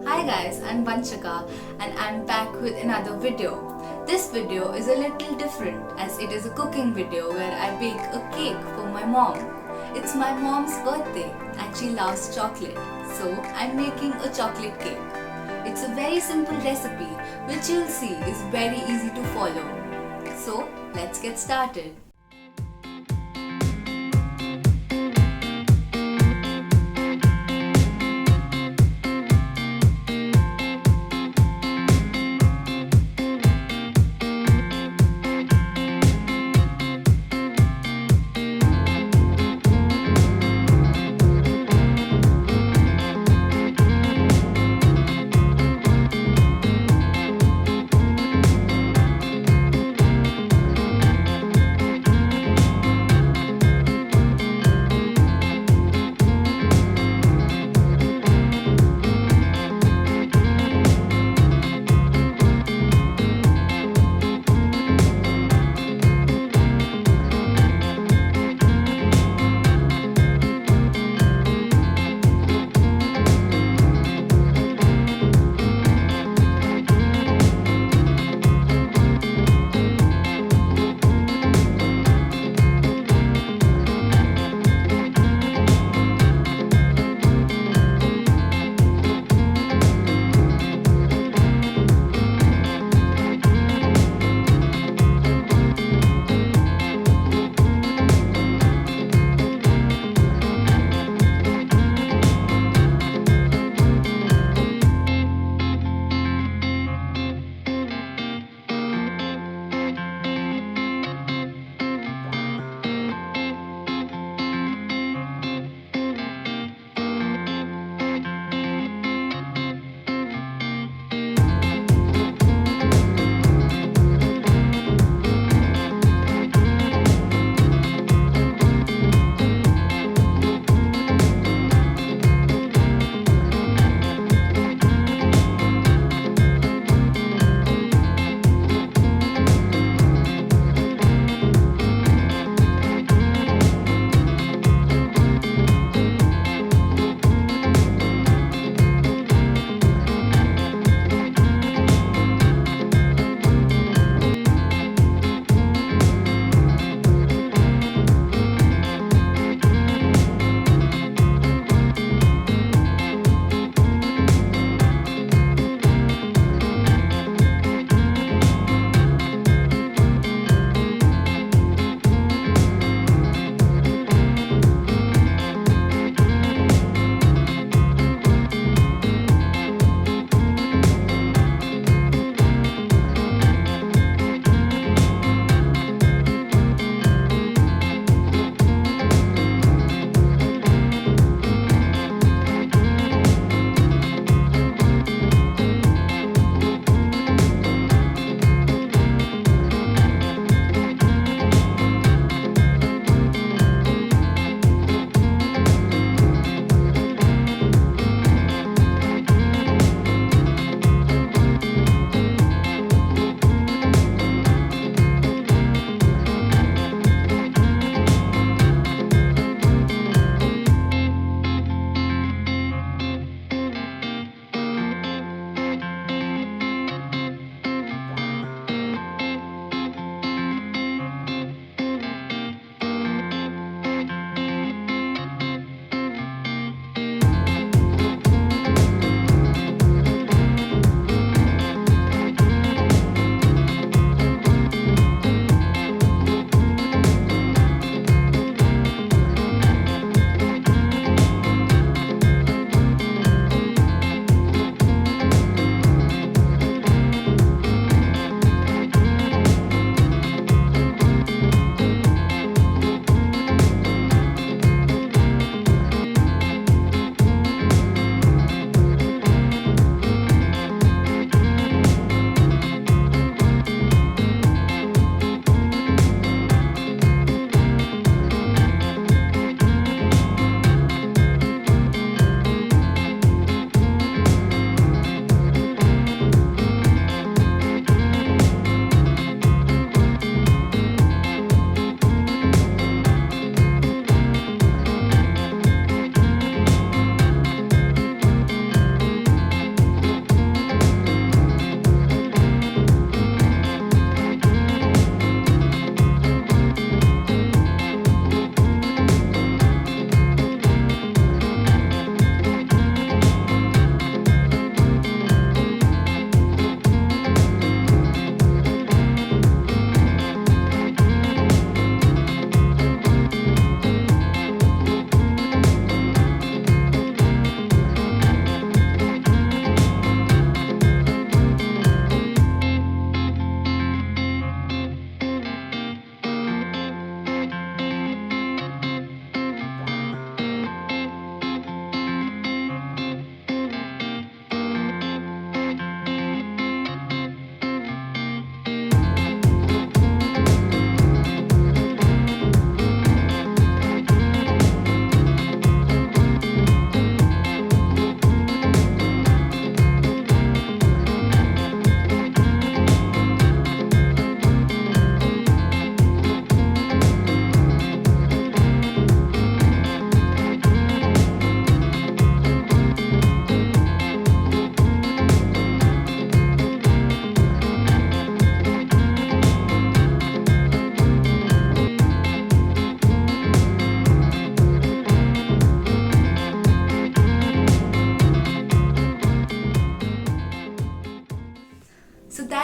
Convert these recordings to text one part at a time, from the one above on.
Hi guys, I'm Vanshika and I'm back with another video. This video is a little different as it is a cooking video where I bake a cake for my mom. It's my mom's birthday and she loves chocolate, so I'm making a chocolate cake. It's a very simple recipe which you'll see is very easy to follow. So let's get started.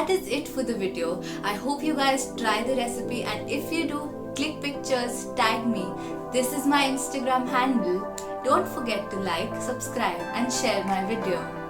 that is it for the video. I hope you guys try the recipe, and if you do, click pictures, tag me. This is my Instagram handle. Don't forget to like, subscribe and share my video.